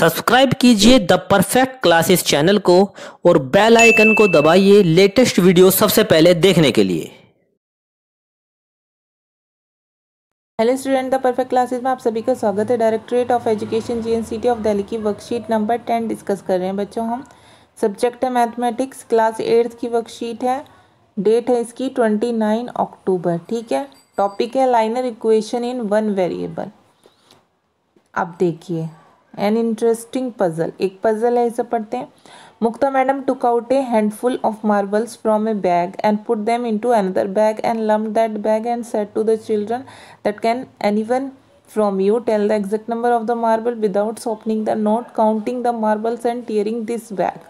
Subscribe कीजिए the perfect classes channel को और बेल आइकन को दबाइए लेटेस्ट वीडियो सबसे पहले देखने के लिए। Hello student, the perfect classes में आप सभी का स्वागत है। Directorate of education GNCT of Delhi की वर्कशीट नंबर 10 डिस्कस कर रहे हैं बच्चों। हम सब्जेक्ट है मैथमेटिक्स, क्लास 8th की वर्कशीट है। डेट है इसकी 29 अक्टूबर। ठीक है। टॉपिक है liner equation in one variable. अब देखिए, एन इंटरेस्टिंग पजल, एक पजल है, इसे पढ़ते हैं। Mukta madam took out a handful of marbles from a bag and put them into another bag and lumped that bag and said to the children that can anyone from you tell the exact number of the marble without opening the note, counting the marbles and tearing this bag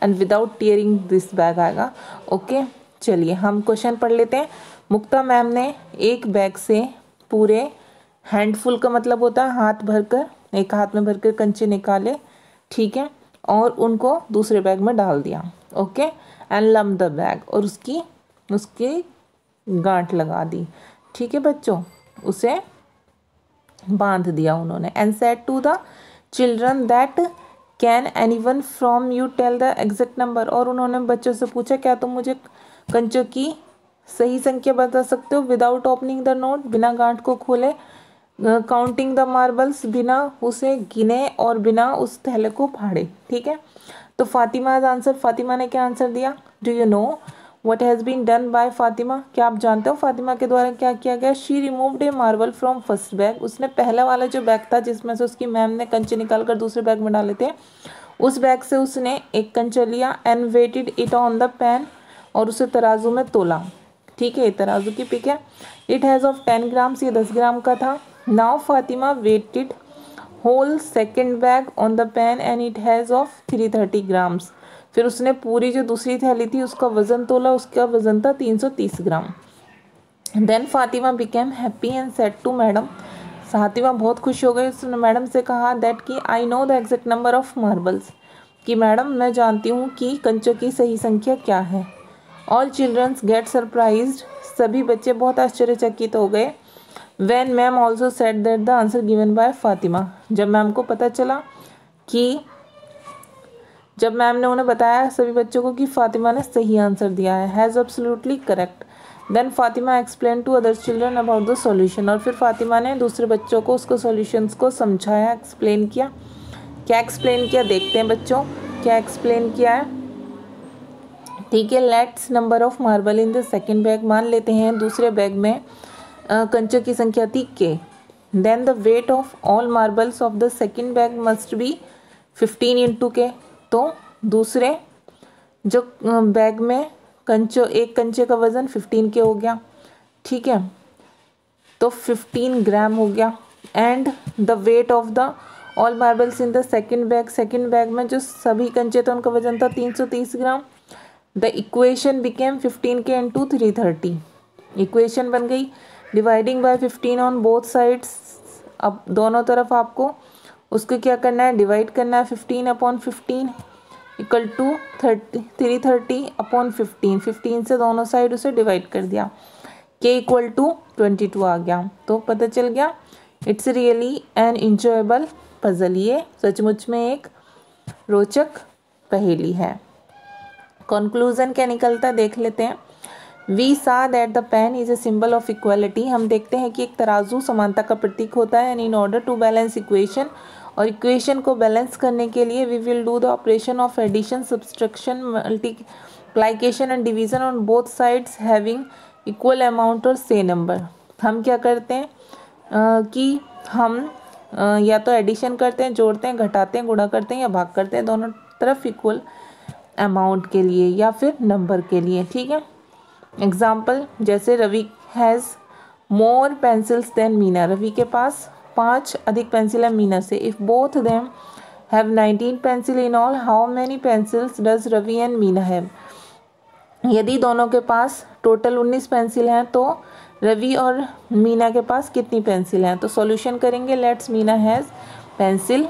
and without tearing this bag आएगा। Okay, चलिए हम question पढ़ लेते हैं। मुक्ता ma'am ने एक bag से पूरे, हैंडफुल का मतलब होता है हाथ भरकर, एक हाथ में भरकर कंचे निकाले, ठीक है, और उनको दूसरे बैग में डाल दिया। Okay, and lump the bag, और उसकी गांठ लगा दी। ठीक है बच्चों, उसे बांध दिया उन्होंने। And said to the children that can anyone from you tell the exact number, और उन्होंने बच्चों से पूछा क्या तुम मुझे कंचों की सही संख्या बता सकते हो विदाउट ओपनिंग द नोट, बिना गांठ को खोले, काउंटिंग द मार्बल्स, बिना उसे गिने और बिना उस थैले को फाड़े। ठीक है, तो फातिमा's आंसर, फातिमा ने क्या आंसर दिया? Do you know what has been done by Fatima? क्या आप जानते हो फातिमा के द्वारा क्या किया गया? She removed A marble from first bag, उसने पहला वाला जो बैग था जिसमें से उसकी मैम ने कंचे निकाल कर दूसरे बैग में डाले थे, उस बैग से उसने एक कंचा लिया and weighted it on the pan, और उसे तराजू में तोला। ठीक है, तराजू की पिक है। इट हैज़ ऑफ 10 ग्राम्स, ये 10 ग्राम का था। Now Fatima weighted whole second bag on the pan and it has of 330 grams. फिर उसने पूरी जो दूसरी थैली थी उसका वज़न तोला, उसका वज़न था 330 ग्राम। Then Fatima became happy and said to madam, Fatima बहुत खुश हो गई, उसने मैडम से कहा that कि I know the exact number of marbles, कि मैडम मैं जानती हूँ कि कंचों की सही संख्या क्या है। All children get surprised, सभी बच्चे बहुत आश्चर्यचकित हो गए। When ma'am also set that the answer given by Fatima, जब मैम को पता चला कि, जब मैम ने उन्हें बताया सभी बच्चों को कि फातिमा ने सही आंसर दिया है, has absolutely correct. Then Fatima explain to other children about the solution, और फिर फातिमा ने दूसरे बच्चों को उसको सॉल्यूशंस को समझाया, एक्सप्लेन किया। क्या एक्सप्लेन किया देखते हैं बच्चों, क्या एक्सप्लेन किया है। ठीक है, let's number of marble in the second bag, मान लेते हैं दूसरे बैग में कंचों की संख्या थी के। Then the weight of all marbles of the second bag must be 15 into K, तो दूसरे जो बैग में एक कंचे का वज़न 15 के हो गया। ठीक है, तो 15 ग्राम हो गया। And the weight of the all marbles in the second bag में जो सभी कंचे थे उनका वज़न था 330 ग्राम। द इक्वेशन बिकेम 15 के इंटू 330, इक्वेशन बन गई dividing by 15 on both sides. अब दोनों तरफ आपको उसको क्या करना है, डिवाइड करना है। 15 अपॉन 15 इक्वल टू 330 अपॉन 15, 15 से दोनों साइड उसे डिवाइड कर दिया। के इक्वल टू 22 आ गया, तो पता चल गया it's really an enjoyable puzzle, ये सचमुच में एक रोचक पहेली है। कंक्लूजन क्या निकलता देख लेते हैं। We saw that the pan is a symbol of equality, हम देखते हैं कि एक तराजू समानता का प्रतीक होता है। And in order to balance equation, और इक्वेशन को बैलेंस करने के लिए we will do the operation of addition, subtraction, multiplication and division on both sides having equal amount और सेम नंबर। हम क्या करते हैं कि हम या तो एडिशन करते हैं, जोड़ते हैं, घटाते हैं, गुणा करते हैं, या भाग करते हैं, दोनों तरफ इक्वल अमाउंट के लिए या फिर नंबर के लिए। ठीक है, एग्जाम्पल जैसे Ravi has more pencils then Meena, Ravi के पास 5 अधिक पेंसिल है मीना से। If both them have 19 pencil in all, how many pencils does Ravi and Meena have, यदि दोनों के पास टोटल 19 पेंसिल हैं तो रवि और मीना के पास कितनी पेंसिल हैं। तो सॉल्यूशन करेंगे। Let's Meena has pencil,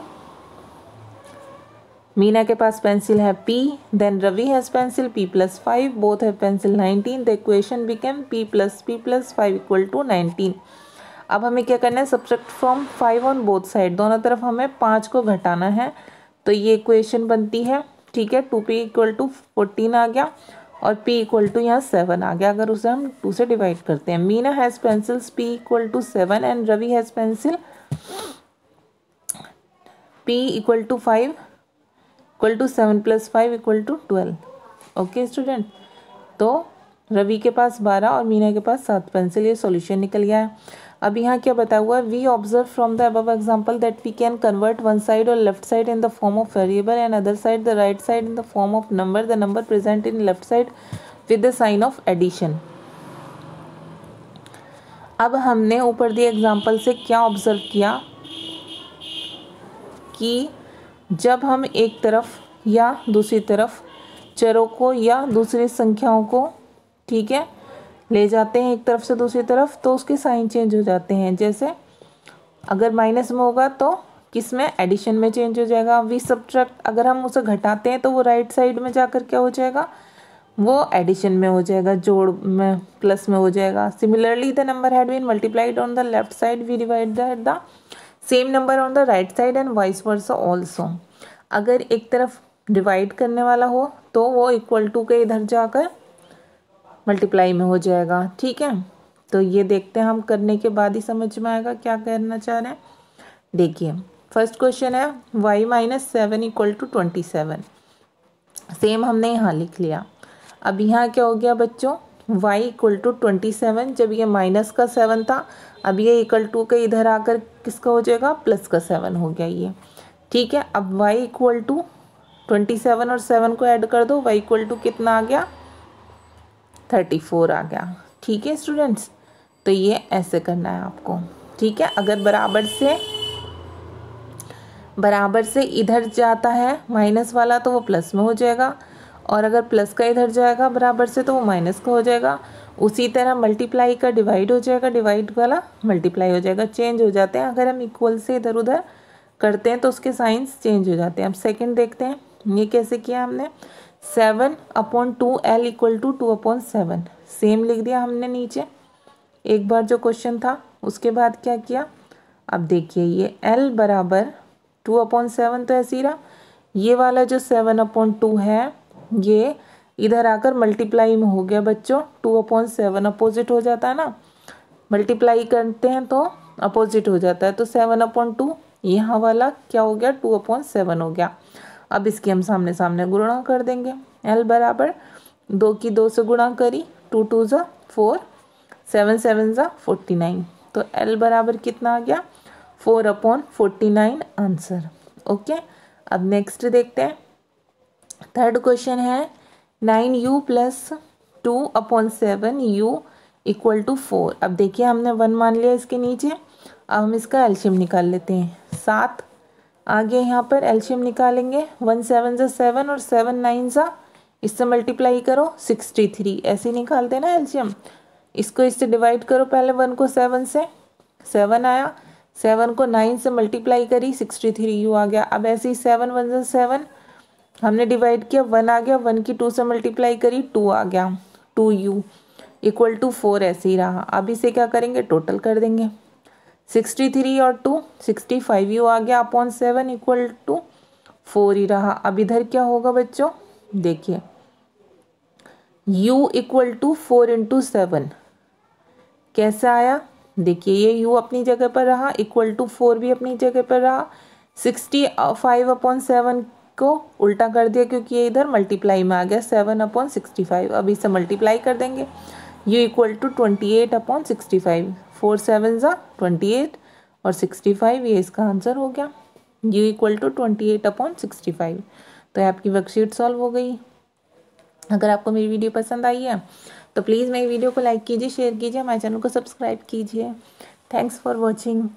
Meena के पास पेंसिल है P, then Ravi has pencil P + 5, both have pencil 19, the equation became P + 5 equal to 19। अब हमें क्या करना है, subtract from 5 on both side, दोनों तरफ हमें 5 को घटाना है। तो ये इक्वेशन बनती है, ठीक है। 2p इक्वल टू 14 आ गया और p इक्वल टू यहाँ 7 आ गया, अगर उसे हम 2 से डिवाइड करते हैं। Meena has pencils p equal to 7 and Ravi has pencil p equal to 5 equal to 7 + 5 equal to 12। Okay student, तो रवि के पास 12 और मीना के पास 7 पेंसिल, ये सॉल्यूशन निकल गया है। अब यहाँ क्या बता हुआ है, we observe from the above example that we can convert one side और left side in the form of variable and other side the right side in the form of number, the number present in left side with the sign of addition. अब हमने ऊपर दिए example से क्या observe किया कि जब हम एक तरफ या दूसरी तरफ चरों को या दूसरी संख्याओं को, ठीक है, ले जाते हैं एक तरफ से दूसरी तरफ, तो उसके साइन चेंज हो जाते हैं। जैसे अगर माइनस में होगा तो किस में, एडिशन में चेंज हो जाएगा। वी सब्ट्रैक्ट, अगर हम उसे घटाते हैं तो वो राइट साइड में जाकर क्या हो जाएगा, वो एडिशन में हो जाएगा, जोड़ में, प्लस में हो जाएगा। Similarly the number had been multiplied on the left side, we divide the same number on the right side and vice versa also. अगर एक तरफ डिवाइड करने वाला हो तो वो इक्वल टू के इधर जाकर मल्टीप्लाई में हो जाएगा, ठीक है। तो ये देखते हैं, हम करने के बाद ही समझ में आएगा क्या करना चाह रहे हैं। देखिए फर्स्ट क्वेश्चन है y - 7 इक्वल टू 27, सेम हमने यहाँ लिख लिया। अब यहाँ क्या हो गया बच्चों, y इक्वल टू 27, जब ये माइनस का 7 था, अब ये इक्वल टू के इधर आकर किसका हो जाएगा, प्लस का 7 हो गया ये, ठीक है। अब y इक्वल टू 27 और 7 को ऐड कर दो, y इक्वल टू कितना आ गया, 34 आ गया, ठीक है स्टूडेंट्स। तो ये ऐसे करना है आपको, ठीक है। अगर बराबर से इधर जाता है माइनस वाला तो वो प्लस में हो जाएगा, और अगर प्लस का इधर जाएगा बराबर से तो वो माइनस का हो जाएगा। उसी तरह मल्टीप्लाई का डिवाइड हो जाएगा, डिवाइड वाला मल्टीप्लाई हो जाएगा, चेंज हो जाते हैं। अगर हम इक्वल से इधर उधर करते हैं तो उसके साइंस चेंज हो जाते हैं। अब सेकंड देखते हैं, ये कैसे किया हमने, 7/2l इक्वल टू 2/7, सेम लिख दिया हमने नीचे एक बार जो क्वेश्चन था। उसके बाद क्या किया, अब देखिए ये l बराबर 2/7 तो ऐसे ही रहा, ये वाला जो 7/2 है ये इधर आकर मल्टीप्लाई में हो गया बच्चों, 2/7 अपोजिट हो जाता है ना, मल्टीप्लाई करते हैं तो अपोजिट हो जाता है, तो 7/2 यहाँ वाला क्या हो गया, 2/7 हो गया। अब इसकी हम सामने सामने गुणा कर देंगे, l बराबर 2 की 2 से गुणा करी, 2 2 ज़ा 4, 7 7 ज़ा 49, तो l बराबर कितना आ गया, 4/49 आंसर। ओके, अब नेक्स्ट देखते हैं, थर्ड क्वेश्चन है 9u + 2/7 u इक्वल टू 4। अब देखिए हमने 1 मान लिया इसके नीचे, अब हम इसका एलशियम निकाल लेते हैं। 7 आगे यहाँ पर एलशियम निकालेंगे, 1 7 ज़ा 7 और 7 9 ज़ा, इससे मल्टीप्लाई करो 63, ऐसे निकालते हैं ना एलशियम। इसको इससे डिवाइड करो, पहले 1 को 7 से, 7 आया, 7 को 9 से मल्टीप्लाई करी, 63u आ गया। अब ऐसे ही 7 1 ज़ा 7 हमने डिवाइड किया, 1 आ गया, 1 की 2 से मल्टीप्लाई करी, 2 आ गया, 2u इक्वल टू 4 ऐसे ही रहा। अब इसे क्या करेंगे, टोटल कर देंगे, 63 और 2 65u आ गया अपॉन 7 इक्वल टू 4 ही रहा। अब इधर क्या होगा बच्चों, देखिए u इक्वल टू 4 × 7 कैसा आया, देखिए ये u अपनी जगह पर रहा, इक्वल टू 4 भी अपनी जगह पर रहा। 65/7 को उल्टा कर दिया क्योंकि ये इधर मल्टीप्लाई में आ गया, 7/65। अब इसे मल्टीप्लाई कर देंगे, u इक्वल टू 28/65, 4 7 ज़ा 28 और 65, ये इसका आंसर हो गया, u इक्वल टू 28/65। तो आपकी वर्कशीट सॉल्व हो गई। अगर आपको मेरी वीडियो पसंद आई है तो प्लीज़ मेरी वीडियो को लाइक कीजिए, शेयर कीजिए, हमारे चैनल को सब्सक्राइब कीजिए। Thanks for watching.